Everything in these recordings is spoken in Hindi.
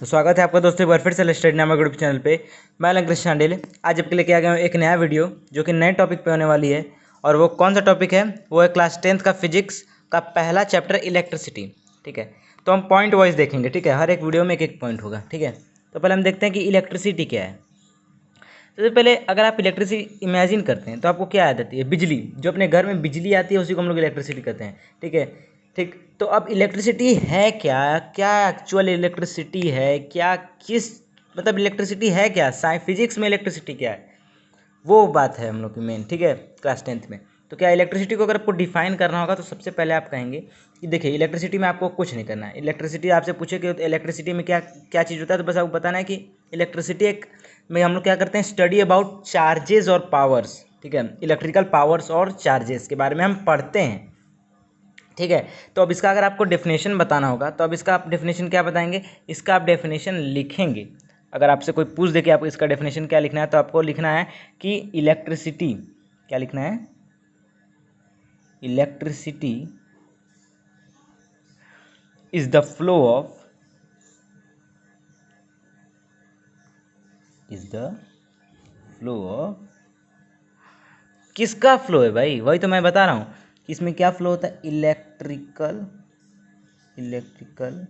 तो स्वागत है आपका दोस्तों एक बार फिर से स्टडी नामक यूट्यूब चैनल पे। मैं अलंकृत शांडिल आज आपके लेके आ गया हूँ एक नया वीडियो जो कि नए टॉपिक पे होने वाली है। और वो कौन सा टॉपिक है? वो है क्लास 10th का फिजिक्स का पहला चैप्टर इलेक्ट्रिसिटी। ठीक है, तो हम पॉइंट वाइज देखेंगे। ठीक है, हर एक वीडियो में एक एक पॉइंट होगा। ठीक है, तो पहले हम देखते हैं कि इलेक्ट्रिसिटी क्या है। सबसे पहले अगर आप इलेक्ट्रिसिटी इमेजिन करते हैं तो आपको क्या याद आती है? बिजली। जो अपने घर में बिजली आती है उसी को हम लोग इलेक्ट्रिसिटी कहते हैं। ठीक है, ठीक। तो अब इलेक्ट्रिसिटी है क्या? क्या एक्चुअल इलेक्ट्रिसिटी है? क्या किस मतलब इलेक्ट्रिसिटी है क्या? फिजिक्स में इलेक्ट्रिसिटी क्या है, वो बात है हम लोग की मेन। ठीक है, क्लास 10th में। तो क्या इलेक्ट्रिसिटी को अगर आपको डिफाइन करना होगा तो सबसे पहले आप कहेंगे कि देखिए इलेक्ट्रिसिटी में आपको कुछ नहीं करना है। इलेक्ट्रिसिटी आपसे पूछे कि इलेक्ट्रिसिटी में क्या क्या चीज़ होता है, तो बस आपको बताना है कि इलेक्ट्रिसिटी एक में हम लोग क्या करते हैं, स्टडी अबाउट चार्जेस और पावर्स। ठीक है, इलेक्ट्रिकल पावर्स और चार्जेस के बारे में हम पढ़ते हैं। ठीक है, तो अब इसका अगर आपको डेफिनेशन बताना होगा तो अब इसका आप डेफिनेशन क्या बताएंगे? इसका आप डेफिनेशन लिखेंगे। अगर आपसे कोई पूछ दे कि आपको इसका डेफिनेशन क्या लिखना है तो आपको लिखना है कि इलेक्ट्रिसिटी, क्या लिखना है? Electricity is the flow of किसका फ्लो है भाई? वही तो मैं बता रहा हूँ कि इसमें क्या फ्लो होता है। इलेक्ट्रिकल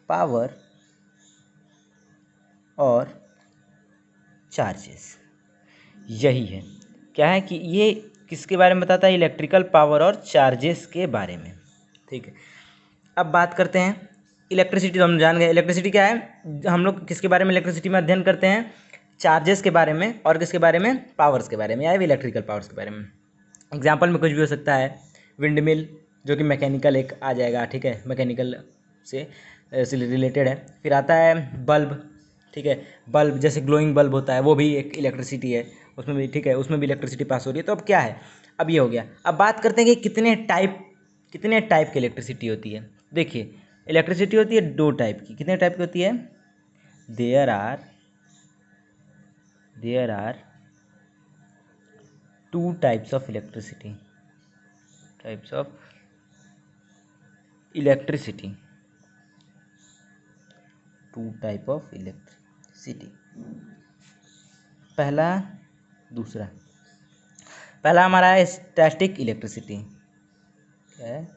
पावर और चार्जेस, यही है। क्या है कि ये किसके बारे में बताता है? इलेक्ट्रिकल पावर और चार्जेस के बारे में। ठीक है, अब बात करते हैं इलेक्ट्रिसिटी। तो हम जान गए इलेक्ट्रिसिटी क्या है। हम लोग किसके बारे में इलेक्ट्रिसिटी में अध्ययन करते हैं? चार्जेस के बारे में और किसके बारे में? पावर्स के बारे में, या इलेक्ट्रिकल पावर्स के बारे में। एग्जाम्पल में कुछ भी हो सकता है। विंड मिल जो कि मैकेनिकल एक आ जाएगा। ठीक है, मैकेनिकल से रिलेटेड है। फिर आता है बल्ब। ठीक है, बल्ब जैसे ग्लोइंग बल्ब होता है वो भी एक इलेक्ट्रिसिटी है उसमें भी। ठीक है, उसमें भी इलेक्ट्रिसिटी पास हो रही है। तो अब क्या है, अब ये हो गया। अब बात करते हैं कि कितने टाइप की इलेक्ट्रिसिटी होती है। देखिए इलेक्ट्रिसिटी होती है दो टाइप की। कितने टाइप की होती है? There are two types of electricity. Two type of electricity. पहला, दूसरा। पहला हमारा है स्टैटिक इलेक्ट्रिसिटी। क्या है?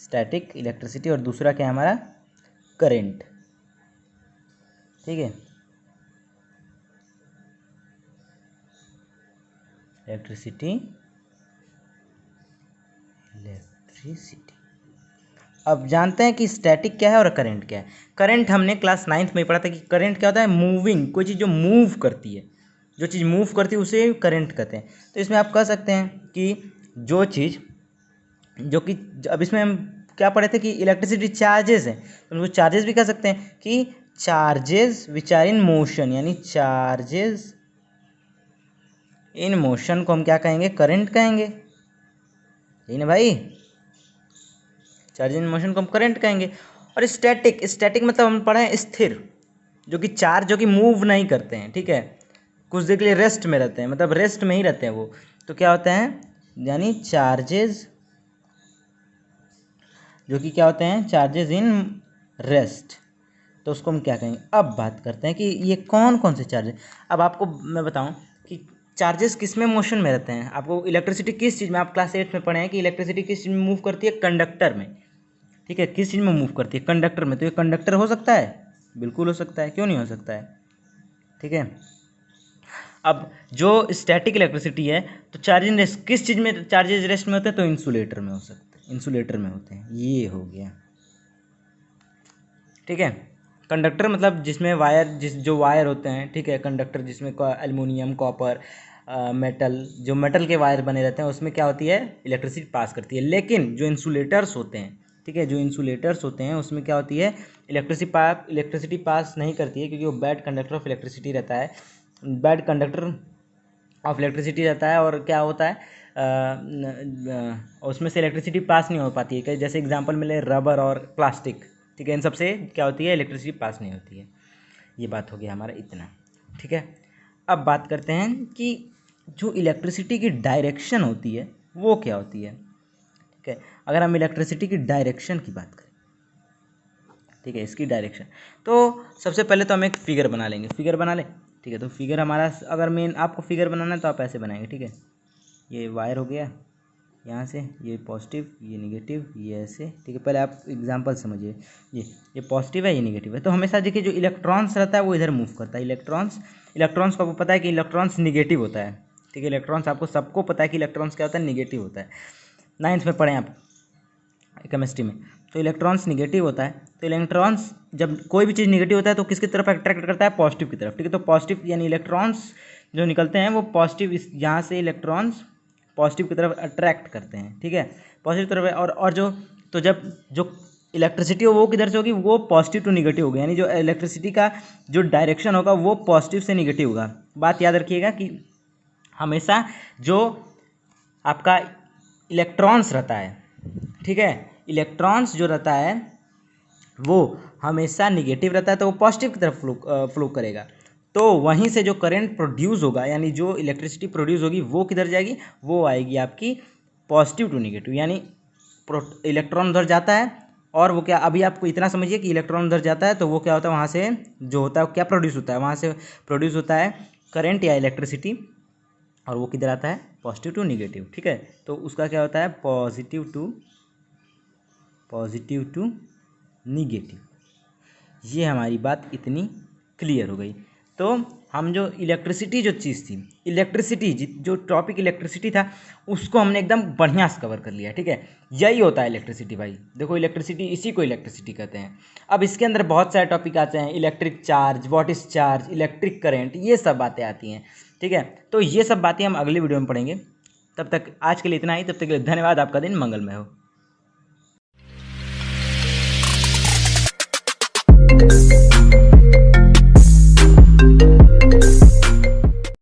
Static electricity. और दूसरा क्या है हमारा? करंट। ठीक है, इलेक्ट्रिसिटी। अब जानते हैं कि स्टैटिक क्या है और करंट क्या है। करंट हमने क्लास 9th में पढ़ा था कि करंट क्या होता है? मूविंग, कोई चीज़ जो मूव करती है। जो चीज़ मूव करती है उसे करंट कहते हैं। तो इसमें आप कह सकते हैं कि जो चीज़ जो कि अब इसमें हम क्या पढ़े थे कि इलेक्ट्रिसिटी चार्जेस है, तो उनको चार्जेस भी कह सकते हैं कि charges which are in motion, यानी चार्जेस इन मोशन को हम क्या कहेंगे? करंट कहेंगे। यही ना भाई, चार्ज इन मोशन को हम करंट कहेंगे। और स्टैटिक मतलब हम पढ़े हैं स्थिर, जो कि चार्ज जो कि मूव नहीं करते हैं। ठीक है, कुछ देर के लिए रेस्ट में रहते हैं, मतलब रेस्ट में ही रहते हैं वो। तो क्या होते हैं? यानी चार्जेस जो कि क्या होते हैं? Charges in rest. तो उसको हम क्या कहेंगे? अब बात करते हैं कि ये कौन कौन से चार्जेस। अब आपको मैं बताऊं कि चार्जेस किस में मोशन में रहते हैं। आपको इलेक्ट्रिसिटी किस चीज़ में, आप क्लास 8 में पढ़े हैं कि इलेक्ट्रिसिटी किस चीज़ में मूव करती है? कंडक्टर में। ठीक है, किस चीज़ में मूव करती है? कंडक्टर में। तो ये कंडक्टर हो सकता है? बिल्कुल हो सकता है, क्यों नहीं हो सकता है। ठीक है, अब जो स्टैटिक इलेक्ट्रिसिटी है तो चार्जिंग रेस्ट किस चीज़ में चार्जेस रेस्ट में होते हैं? तो इंसुलेटर में हो सकते हैं, इंसुलेटर में होते हैं। ये हो गया। ठीक है, कंडक्टर मतलब जिसमें वायर, जो वायर होते हैं। ठीक है, कंडक्टर जिसमें एल्युमिनियम, कॉपर, मेटल, जो मेटल के वायर बने रहते हैं उसमें क्या होती है? इलेक्ट्रिसिटी पास करती है। लेकिन जो इंसुलेटर्स होते हैं, ठीक है, जो इंसुलेटर्स होते हैं उसमें क्या होती है? इलेक्ट्रिसिटी पास नहीं करती है, क्योंकि वो बैड कंडक्टर ऑफ इलेक्ट्रिसिटी रहता है। बैड कंडक्टर ऑफ इलेक्ट्रिसिटी रहता है। और क्या होता है, उसमें से इलेक्ट्रिसिटी पास नहीं हो पाती है। जैसे एग्जांपल मिले रबर और प्लास्टिक। ठीक है, इन सबसे क्या होती है? इलेक्ट्रिसिटी पास नहीं होती है। ये बात हो गया हमारा इतना। ठीक है, अब बात करते हैं कि जो इलेक्ट्रिसिटी की डायरेक्शन होती है वो क्या होती है। ठीक है, अगर हम इलेक्ट्रिसिटी की डायरेक्शन की बात करें, ठीक है, इसकी डायरेक्शन। तो सबसे पहले तो हम एक फिगर बना लेंगे, फिगर बना ले, ठीक है। तो फिगर हमारा, अगर मेन आपको फिगर बनाना है तो आप ऐसे बनाएंगे, ठीक है। ये वायर हो गया यहाँ से, ये पॉजिटिव, ये निगेटिव, ये ऐसे, ठीक है। पहले आप एग्जांपल समझिए, ये पॉजिटिव है, ये निगेटिव है। तो हमेशा देखिए जो इलेक्ट्रॉन्स रहता है वो इधर मूव करता है। इलेक्ट्रॉन्स को आपको पता है कि इलेक्ट्रॉन्स निगेटिव होता है, ठीक है। इलेक्ट्रॉन्स आपको सबको पता है कि इलेक्ट्रॉन्स क्या होता है, निगेटिव होता है। 9th में पढ़े आप केमिस्ट्री में। तो इलेक्ट्रॉन्स निगेटिव होता है। तो इलेक्ट्रॉन्स जब कोई भी चीज़ निगेटिव होता है तो किसकी तरफ अट्रैक्ट करता है, पॉजिटिव की तरफ, ठीक है। तो पॉजिटिव यानी इलेक्ट्रॉन्स जो निकलते हैं वो पॉजिटिव, इस यहाँ से इलेक्ट्रॉन्स पॉजिटिव की तरफ अट्रैक्ट करते हैं, ठीक है, पॉजिटिव तरफ। और जो, तो जब जो इलेक्ट्रिसिटी हो वो किधर से होगी, वो पॉजिटिव टू निगेटिव होगी, यानी जो इलेक्ट्रिसिटी का जो डायरेक्शन होगा वो पॉजिटिव से निगेटिव होगा। बात याद रखिएगा कि हमेशा जो आपका इलेक्ट्रॉन्स रहता है, ठीक है, इलेक्ट्रॉन्स जो रहता है वो हमेशा निगेटिव रहता है, तो वो पॉजिटिव की तरफ फ्लो करेगा। तो वहीं से जो करंट प्रोड्यूस होगा, यानी जो इलेक्ट्रिसिटी प्रोड्यूस होगी वो किधर जाएगी, वो आएगी आपकी पॉजिटिव टू निगेटिव, यानी इलेक्ट्रॉन उधर जाता है और वो क्या, अभी आपको इतना समझिए कि इलेक्ट्रॉन उधर जाता है तो वो क्या होता है, वहाँ से जो होता है क्या प्रोड्यूस होता है, वहाँ से प्रोड्यूस होता है करंट या इलेक्ट्रिसिटी, और वो किधर आता है, पॉजिटिव टू निगेटिव, ठीक है। तो उसका क्या होता है, पॉजिटिव टू निगेटिव। ये हमारी बात इतनी क्लियर हो गई। तो हम जो इलेक्ट्रिसिटी जो चीज़ थी, इलेक्ट्रिसिटी जो टॉपिक इलेक्ट्रिसिटी था उसको हमने एकदम बढ़िया से कवर कर लिया, ठीक है। यही होता है इलेक्ट्रिसिटी भाई, देखो इलेक्ट्रिसिटी, इसी को इलेक्ट्रिसिटी कहते हैं। अब इसके अंदर बहुत सारे टॉपिक आते हैं, electric charge, what is charge, electric current, ये सब बातें आती हैं, ठीक है। तो ये सब बातें हम अगली वीडियो में पढ़ेंगे। तब तक आज के लिए इतना ही, तब तक के लिए धन्यवाद। आपका दिन मंगलमय हो।